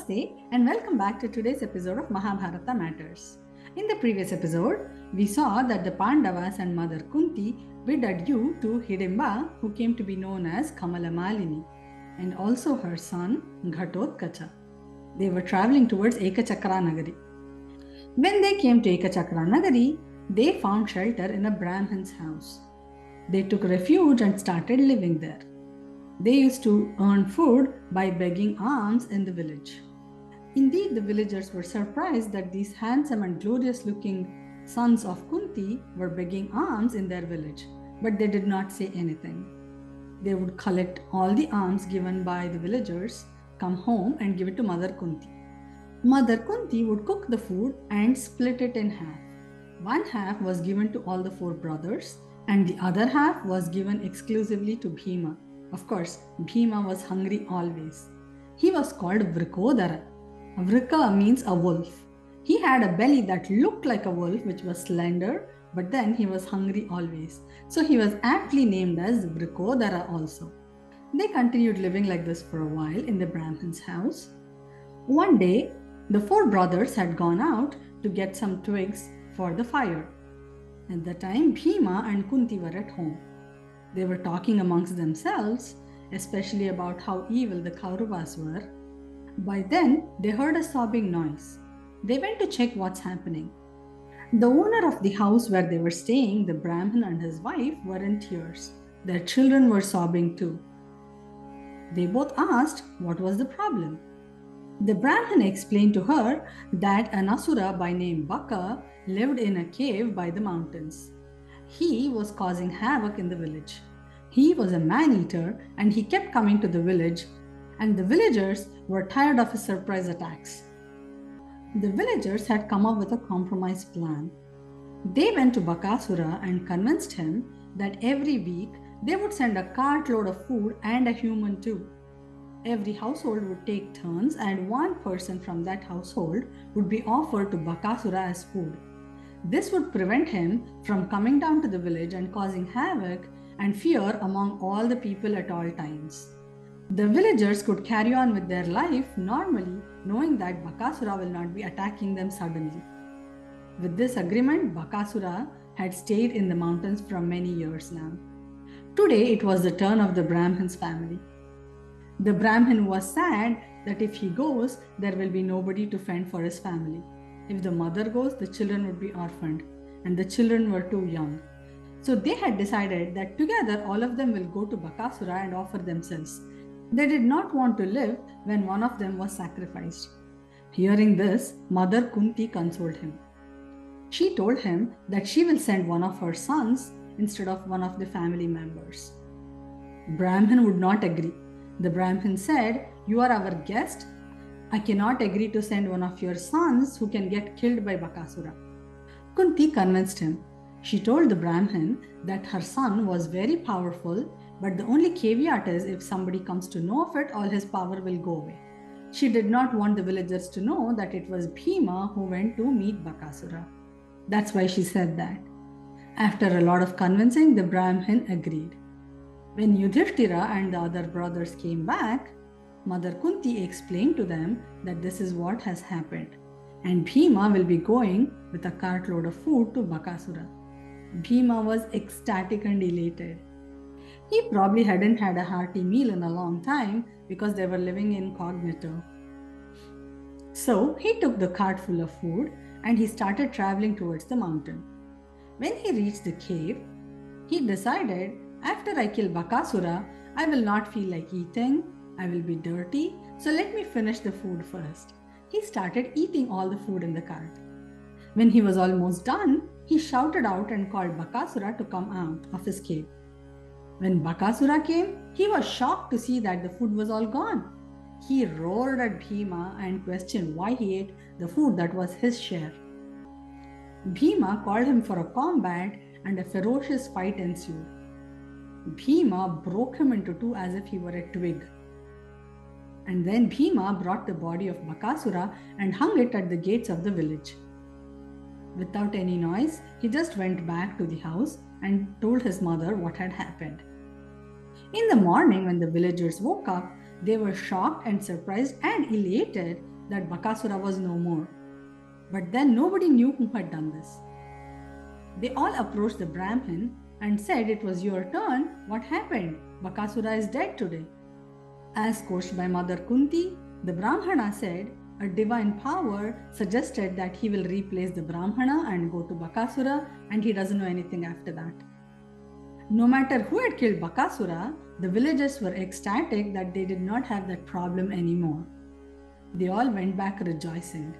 Namaste and welcome back to today's episode of Mahabharata Matters. In the previous episode, we saw that the Pandavas and Mother Kunti bid adieu to Hidimba, who came to be known as Kamalamalini, and also her son Ēkachakrā. They were traveling towards Ēkachakrā Nagari. When they came to Ēkachakrā Nagari, they found shelter in a Brahmin's house. They took refuge and started living there. They used to earn food by begging alms in the village. Indeed, the villagers were surprised that these handsome and glorious-looking sons of Kunti were begging alms in their village, but they did not say anything. They would collect all the alms given by the villagers, come home and give it to Mother Kunti. Mother Kunti would cook the food and split it in half. One half was given to all the four brothers, and the other half was given exclusively to Bhima. Of course, Bhima was hungry always. He was called Vrikodara. Vrika means a wolf. He had a belly that looked like a wolf, which was slender, but then he was hungry always. So he was aptly named as Vrikodara also. They continued living like this for a while in the Brahmin's house. One day, the four brothers had gone out to get some twigs for the fire. At the time, Bhima and Kunti were at home. They were talking amongst themselves, especially about how evil the Kauravas were. By then, they heard a sobbing noise. They went to check what's happening. The owner of the house where they were staying, the Brahmin and his wife, were in tears. Their children were sobbing too. They both asked what was the problem. The Brahmin explained to her that an Asura by name Baka lived in a cave by the mountains. He was causing havoc in the village. He was a man-eater and he kept coming to the village, and the villagers were tired of his surprise attacks. The villagers had come up with a compromise plan. They went to Bakāsura and convinced him that every week they would send a cartload of food and a human too. Every household would take turns and one person from that household would be offered to Bakāsura as food. This would prevent him from coming down to the village and causing havoc and fear among all the people at all times. The villagers could carry on with their life normally, knowing that Bakāsura will not be attacking them suddenly. With this agreement, Bakāsura had stayed in the mountains for many years now. Today, it was the turn of the Brahmin's family. The Brahmin was sad that if he goes, there will be nobody to fend for his family. If the mother goes, the children would be orphaned, and the children were too young. So they had decided that together all of them will go to Bakāsura and offer themselves. They did not want to live when one of them was sacrificed. Hearing this, Mother Kunti consoled him. She told him that she will send one of her sons instead of one of the family members. Brahmin would not agree. The Brahmin said, "You are our guest. I cannot agree to send one of your sons who can get killed by Bakāsura." Kunti convinced him. She told the Brahmin that her son was very powerful, but the only caveat is if somebody comes to know of it, all his power will go away. She did not want the villagers to know that it was Bhima who went to meet Bakāsura. That's why she said that. After a lot of convincing, the Brahmin agreed. When Yudhishthira and the other brothers came back, Mother Kunti explained to them that this is what has happened, and Bhima will be going with a cartload of food to Bakāsura. Bhima was ecstatic and elated. He probably hadn't had a hearty meal in a long time because they were living incognito. So he took the cart full of food and he started traveling towards the mountain. When he reached the cave, he decided, after I kill Bakāsura, I will not feel like eating. I will be dirty, so let me finish the food first. He started eating all the food in the cart. When he was almost done, he shouted out and called Bakāsura to come out of his cave. When Bakāsura came, he was shocked to see that the food was all gone. He roared at Bhima and questioned why he ate the food that was his share. Bhima called him for a combat and a ferocious fight ensued. Bhima broke him into two as if he were a twig. And then Bhima brought the body of Bakāsura and hung it at the gates of the village. Without any noise, he just went back to the house and told his mother what had happened. In the morning, when the villagers woke up, they were shocked and surprised and elated that Bakāsura was no more. But then nobody knew who had done this. They all approached the Brahmin and said, "It was your turn. What happened? Bakāsura is dead today." As coached by Mother Kunti, the Brahmana said, a divine power suggested that he will replace the Brahmana and go to Bakāsura, and he doesn't know anything after that. No matter who had killed Bakāsura, the villagers were ecstatic that they did not have that problem anymore. They all went back rejoicing.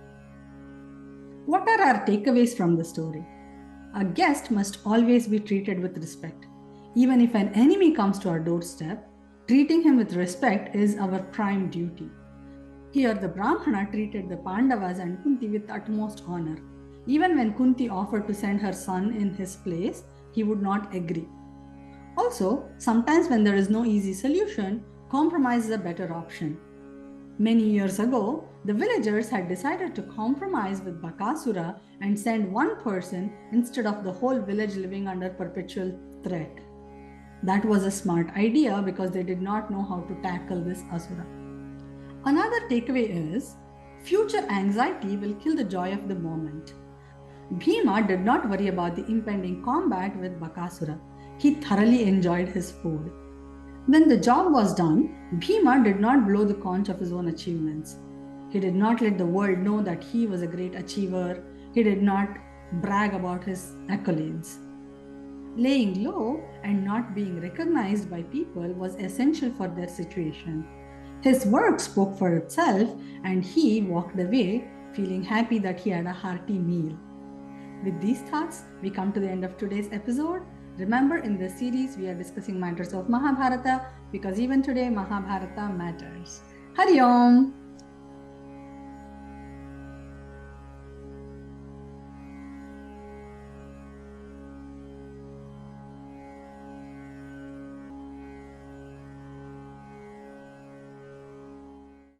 What are our takeaways from the story? A guest must always be treated with respect. Even if an enemy comes to our doorstep, treating him with respect is our prime duty. Here, the Brahmana treated the Pandavas and Kunti with utmost honor. Even when Kunti offered to send her son in his place, he would not agree. Also, sometimes when there is no easy solution, compromise is a better option. Many years ago, the villagers had decided to compromise with Bakāsura and send one person instead of the whole village living under perpetual threat. That was a smart idea because they did not know how to tackle this Asura. Another takeaway is, future anxiety will kill the joy of the moment. Bhima did not worry about the impending combat with Bakāsura. He thoroughly enjoyed his food. When the job was done, Bhima did not blow the conch of his own achievements. He did not let the world know that he was a great achiever. He did not brag about his accolades. Laying low and not being recognized by people was essential for their situation. His work spoke for itself, and he walked away feeling happy that he had a hearty meal. With these thoughts, we come to the end of today's episode. Remember, in this series, we are discussing matters of Mahabharata because even today, Mahabharata matters. Hari Om!